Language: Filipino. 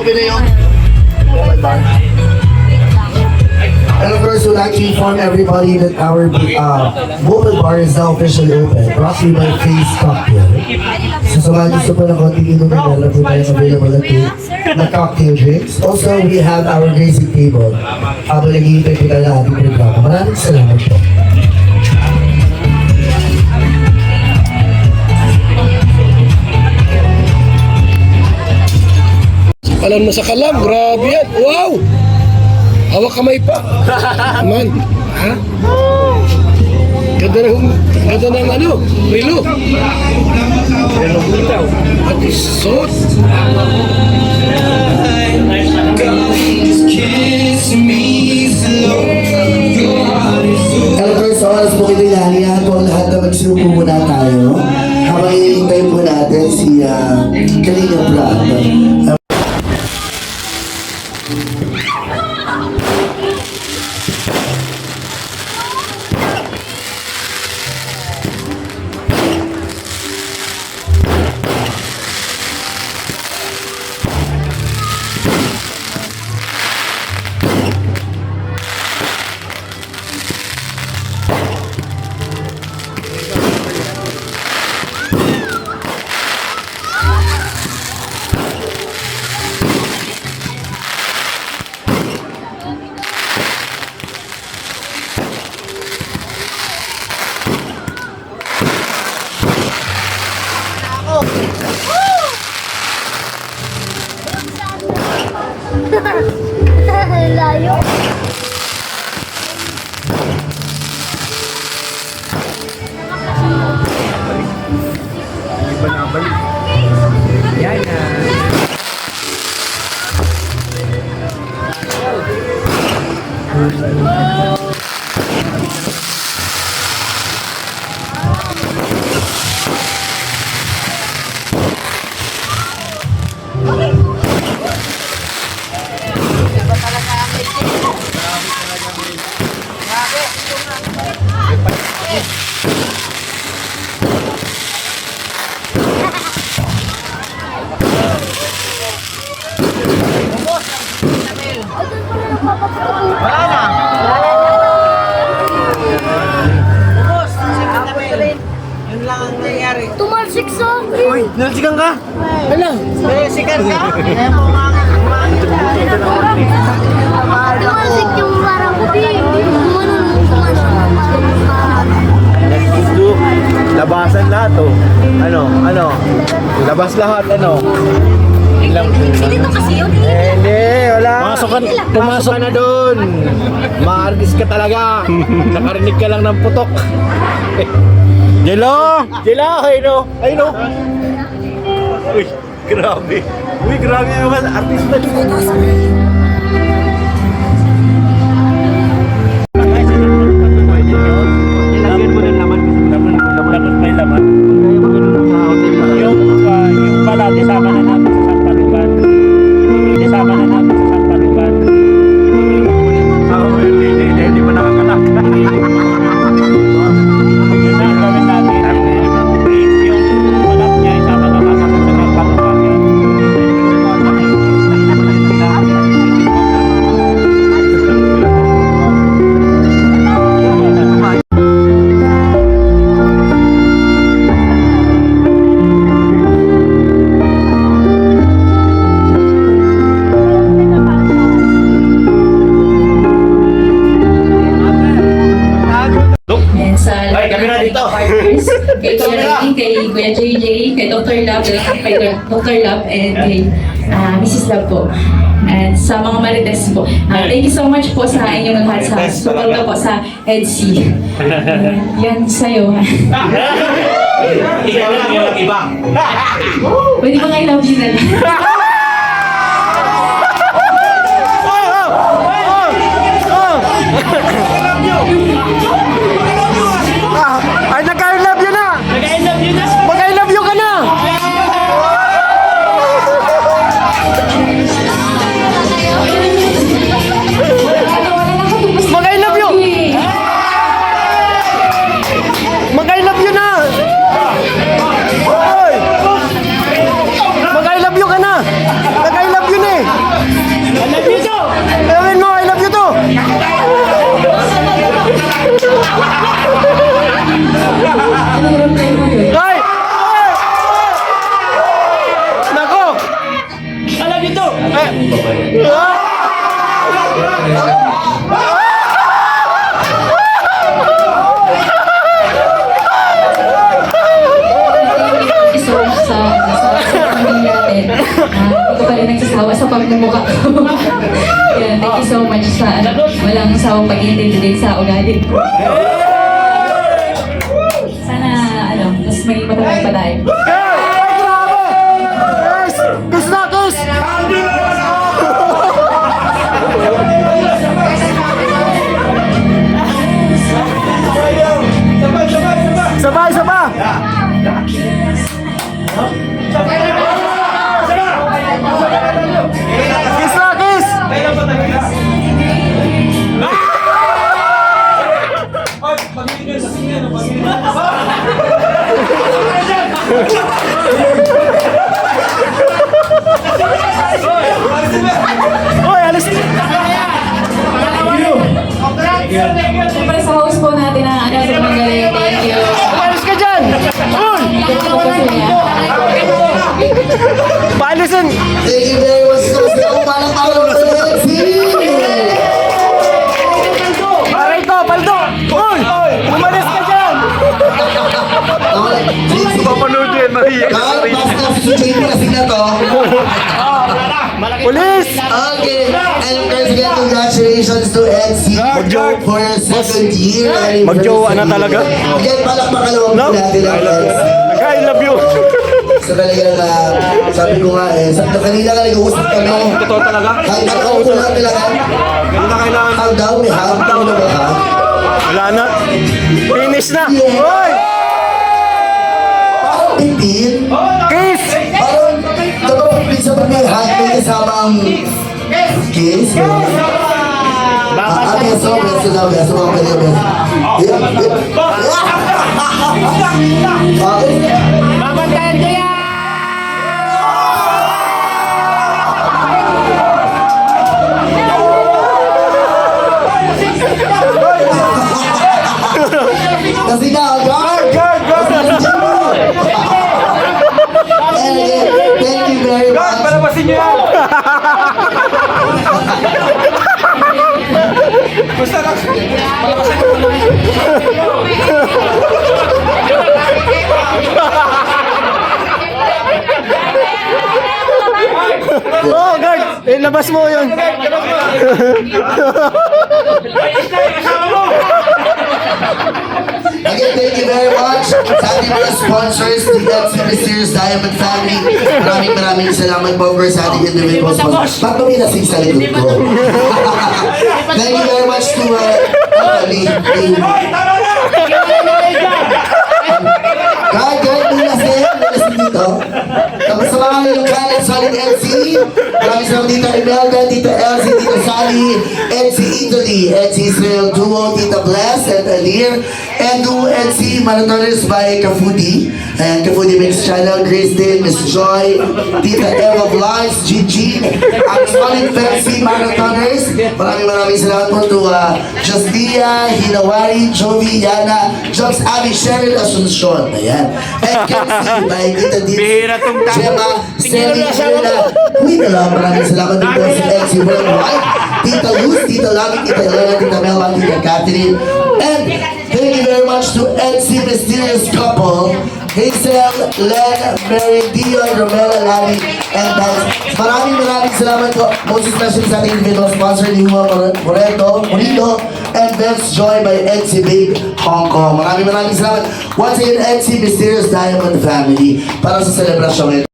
open na yun. And of course, we'd like to inform everybody that our mobile bar is now officially open, brought to you by Face Cocktail. So sa mga gusto po ng konting inumin, meron po tayong available na cocktail drinks. Also, we have our grazing table. Habang nag-iipay po tayo ng ating programa. Maraming salamat po. Alam mo sa Kalab, grabe yan. Wow! Hawak kamay pa. Man, ha? Ganda ng ano, relo. At isot. Hello first, sa oras po kita ilalihan po ang lahat na magsinupo muna tayo. Habang hinihintay po natin si Kalinga Brad. Layo. Yan na. Tumalsik sa akin. Uy, nalsikan ka? Hala. Nalsikan ka? Tumalsik yung parang puti. Gusto, labasan lahat oh. Ano? Labas lahat, ano? Ilang Dito kasi yun. hindi, wala. Pumasok ka na doon. Maartist ka talaga. Nakarinig ka lang ng putok. Jello! Jello, ayun o. Uy, grabe. Uy, grabe yung mga artista dito. Ilagyan mo ng laman. Laman may laman. Yung pala, disama na natin sa Sampalukan. Disama na natin sa Sampalukan. Hindi mo nakakanak. Yun na, gawin natin. Yung balap niya, isama na natin sa Sampalukan. Ay, kami na dito. Kay Kuya Rating, kay Kuya JJ, kay Dr. Love, kay Dr. Love, and kay Mrs. Love po. And sa mga marites po. Thank you so much po sa inyong lahat sa suporta po sa EDC. Yan sa'yo. Ikaw lang yung iba. Pwede ba I love you na lang? Ay, nag-I love you na! Mag-I love you ka na! Mag-I love you! Mag-I love you na! Oy! Mag-I love you ka na! Thank you so much sa pamilya natin. Hindi ko pa rin nagsasawa sa pagmumukha ko. Yan, thank you so much sa walang sawang pag-iintindi din sa ugali ko. Sana, mas may matagal pa tayo. Siyempre sa host po natin na magaling. Thank you. Palis ka dyan! Palisin! Thank you very much. Gusto ko palakpakan ng LC. Parito! Paldo! Uy! Umalis ka dyan! Papanood yan, Maria. Kahit basta si JP kasi na to. Pulis! Okay, and of course again, congratulations to NC for your second year anniversary. Mag-jowa na talaga? Again, palakpakan naman po natin ang NC. I love you! So talaga na, sabi ko nga sabi kanina ka nag-uusap kami. Totoo talaga? Hanggang ako ko lang talaga. Hindi na kailangan. Hanggang may hanggang na ba ka? Wala na. Finish na! Yeah. Hoy! Parang bitin. Kiss! Parang, dapat pagpisa pag may hug, may kasama ang kiss. Beso, beso daw, beso mga pwede, beso. Okay. Babantayan ko yan! Kasi na, guard! And again, thank you very much. Palabasin niyo yan! Gusto ka? Palabasin ko. Oh, guard! Labas mo yun! Again, thank you very much sa ating mga sponsors, the FC Mysterious Diamond Family. Maraming salamat po for sa ating individual sponsors. Ba't ba may nasing sa likod ko? Thank you very much to Guard, may nasing dito. Tapos sa mga lokal at solid NC, maraming salamat dito Imelda, Tita Elsie, Tita Sally, NC Italy, NC Israel Duo, Tita Bless, and Alir, and Duo NC Marathoners by Kafudi, and Kafudi Mix Channel, Kristen, Miss Joy, Tita Eva Vlogs, Gigi, ang solid fancy Marathoners. Maraming salamat po to Justia, Hinawari, Jovi, Yana, Jobs, Abby, Cheryl, Asuncion. Ayan. And Kenzie by Tita Dee, Gemma, Selly, Rina, Quinala. Maraming salamat din po sa LC Worldwide. Tita Luz, Tita Lami, Tita Elena, Tita Melba, Tita Catherine. And thank you very much to NC Mysterious Couple, Hazel, Len, Mary, Dion, Romela, Lani, and Dice. Maraming salamat po. Most especially sa ating individual sponsor ni Juan Moreno, and Best Joy by NC Big Hong Kong. Maraming salamat. Once again, NC Mysterious Diamond Family para sa selebrasyon.